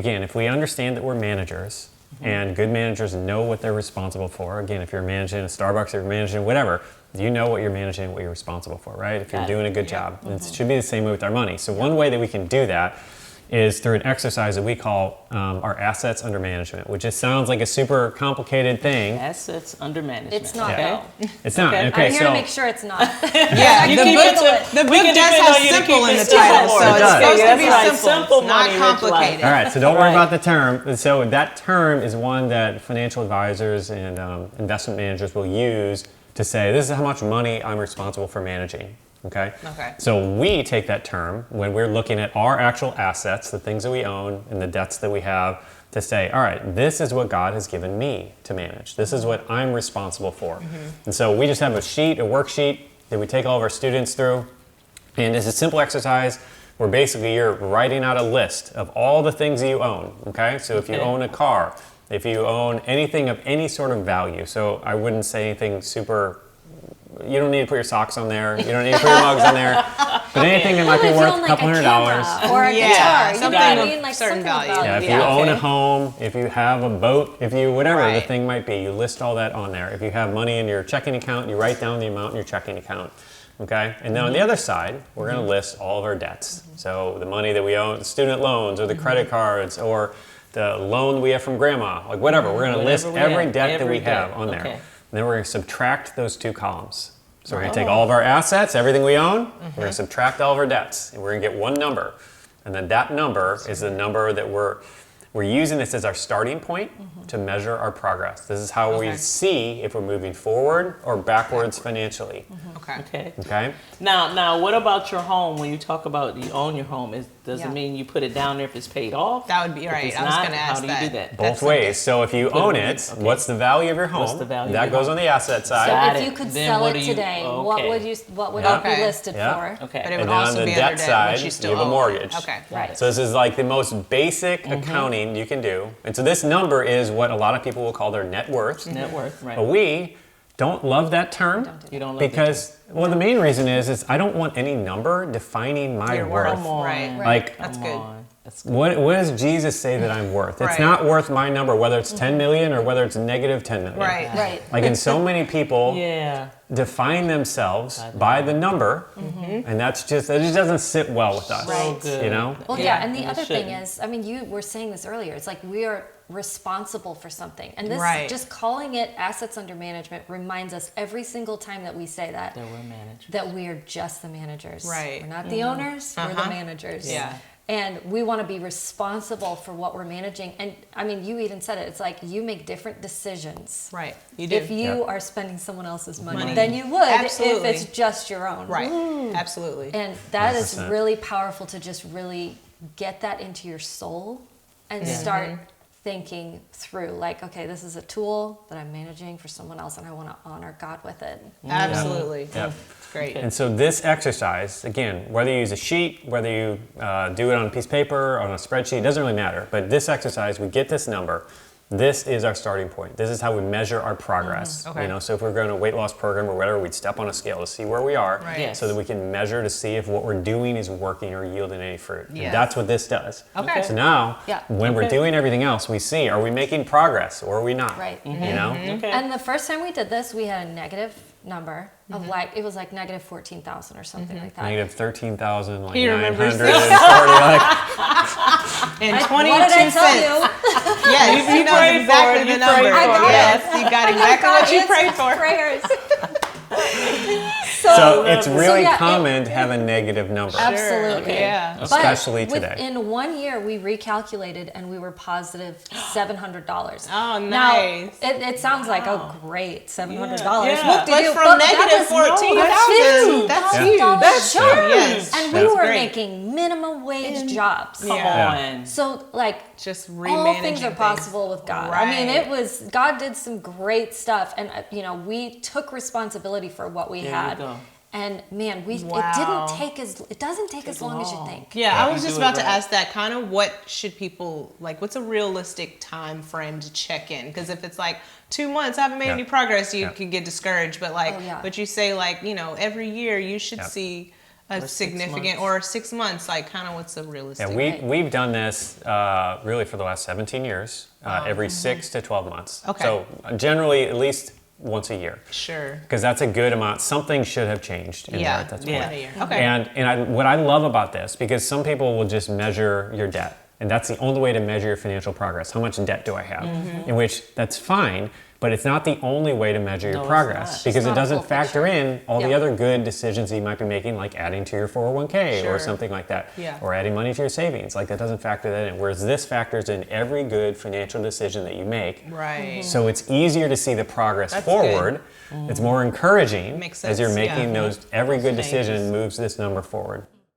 Again, if we understand that we're managers, and good managers know what they're responsible for. Again, if you're managing a Starbucks, if you're managing whatever, you know what you're managing, what you're responsible for, right? If you're doing a good job. And it should be the same way with our money. So one way that we can do that is through an exercise that we call our assets under management, which just sounds like a super complicated thing. Assets under management. It's not, okay. though. It's not. Okay. Okay, I'm here so to make sure it's not. Yeah, You the keep book, it the we book can does depend have on you to simple keep in the it title, simple. so It it's does. supposed to That's be right. simple, Simple not money, rich complicated. all right, so don't worry Right. about the term. So that term is one that financial advisors and investment managers will use to say, this is how much money I'm responsible for managing. Okay? Okay. So we take that term when we're looking at our actual assets, the things that we own and the debts that we have, to say, all right, this is what God has given me to manage. This is what I'm responsible for. And so we just have a sheet, a worksheet that we take all of our students through. And it's a simple exercise where basically you're writing out a list of all the things that you own. Okay? So if you own a car, if you own anything of any sort of value, so I wouldn't say anything super. You don't need to put your socks on there. You don't need to put your mugs on there. But anything that might be If you worth own, a like, couple $100. camera or a Yeah, guitar, you know something what I of mean? Like certain something of value. Yeah, if you Yeah, own a okay. home, if you have a boat, if you whatever the Right. thing might be, you list all that on there. If you have money in your checking account, you write down the amount in your checking account. Okay? And then on the other side, we're going to list all of our debts. So the money that we own, student loans or the credit cards or the loan we have from grandma, like whatever. We're going to list Whatever we every have, debt that we every have debt. on there. Okay. And then we're going to subtract those two columns. So we're going to take all of our assets, everything we own, we're going to subtract all of our debts, and we're going to get one number. And then that number is the number that we're using this as our starting point to measure our progress. This is how we Okay. see if we're moving forward or backwards financially. Okay. Okay. Okay? Now, what about your home? When you talk about you own your home, does Yeah. it mean you put it down there if it's paid off? That would be If right. it's I was not, going to ask how do you that. do that? Both That's ways. So if you Put it own in- it, okay. what's the value of your home? What's the value of that your goes home? on the asset side. Got If it. you could Then sell what it do you- today, okay. what would Yeah. it be Okay. listed Yeah. for? Okay. But it would And then also on the be debt under debt, what side, you still you have a own. mortgage. Okay. Right. So this is like the most basic accounting you can do. And so this number is what a lot of people will call their net worth. Net worth, right? But we don't love that term You don't love that because, well, the main reason is I don't want any number defining my Your worth. worth. Come on. Right. Like, That's Come good. on. That's good. what does Jesus say that I'm worth? It's Right. not worth my number, whether it's 10 million or whether it's negative 10 million. Right. Right. Like, and so many people Yeah. define themselves by the number, and that just doesn't sit well with us. So Right. good. You know? Well, Yeah, yeah, and the and it other thing shouldn't. is, I mean, you were saying this earlier. It's like we are responsible for something, and this Right. just calling it assets under management reminds us every single time that we say that That we're managers. that we are just the managers. Right. We're not the owners. We're the managers. Yeah. And we want to be responsible for what we're managing. And I mean, you even said it. It's like you make different decisions. Right. You do. If you Yeah. are spending someone else's money, Money. than you would Absolutely. if it's just your own. Right. Absolutely. And that is 100%. really powerful to just really get that into your soul and start thinking through like, okay, this is a tool that I'm managing for someone else and I want to honor God with it. Absolutely. Yeah. It's great. And so this exercise, again, whether you use a sheet, whether you do it on a piece of paper, on a spreadsheet, it doesn't really matter. But this exercise, we get this number. This is our starting point. This is how we measure our progress. Okay. You know, so if we're going to a weight loss program or whatever, we'd step on a scale to see where we are, Right. Yes. so that we can measure to see if what we're doing is working or yielding any fruit. Yes. And that's what this does. Okay. So now, Yeah. when we're doing everything else, we see, are we making progress or are we not? Right. You know? Okay. And the first time we did this, we had a negative number of like, it was like negative 14,000 or something like that. Negative 13,000, like He remembers 940, like, And What 22 did I tell cents. you? Yes, he knows prayed for exactly it, the you number. prayed for it. Yes, you got exactly what you prayed for. Prayers. so it's really yeah, common to have a negative number. Absolutely. Okay. Yeah. But Especially today. In 1 year, we recalculated and we were positive $700. Oh, Now, nice. it sounds like, oh, great, $700. Yeah. Whoop-de-doo. But from that negative was- 14,000, that's $15,000 huge. That's Sure, yes. And That's we were great. making minimum wage jobs. Come Yeah. on. So, like, Just all remanaging things are possible with God. I mean, Right. it was, God did some great stuff. And, you know, we took responsibility for what we There you had. go. And man, Wow. it doesn't take as long as you long. think. Yeah, Yeah, I was you just do it about to right. ask that. Kind of what should people, like, what's a realistic time frame to check in? Because if it's like 2 months, I haven't made Yeah. any progress, you Yeah. could get discouraged. But like, Oh, yeah. but you say like, you know, every year you should Yeah. see a Or 6 significant, months. or 6 months, like kind of what's a realistic? Yeah, we've done this really for the last 17 years, every 6 to 12 months. Okay. So generally at least once a year. Sure. Because that's a good amount. Something should have changed in there Yeah. at that point. Yeah. A year. Okay. And what I love about this, because some people will just measure your debt, and that's the only way to measure your financial progress. How much debt do I have? In which that's fine, but it's not the only way to measure No, your it's progress not. because It's it not a doesn't full factor picture. in all the Yeah. other good decisions that you might be making, like adding to your 401k Sure. or something like that, Yeah. or adding money to your savings. Like that doesn't factor that in. Whereas this factors in every good financial decision that you make. Right. So it's easier to see the progress That's forward. It's more encouraging Makes as you're sense, making yeah. those. Every good Changes. decision moves this number forward.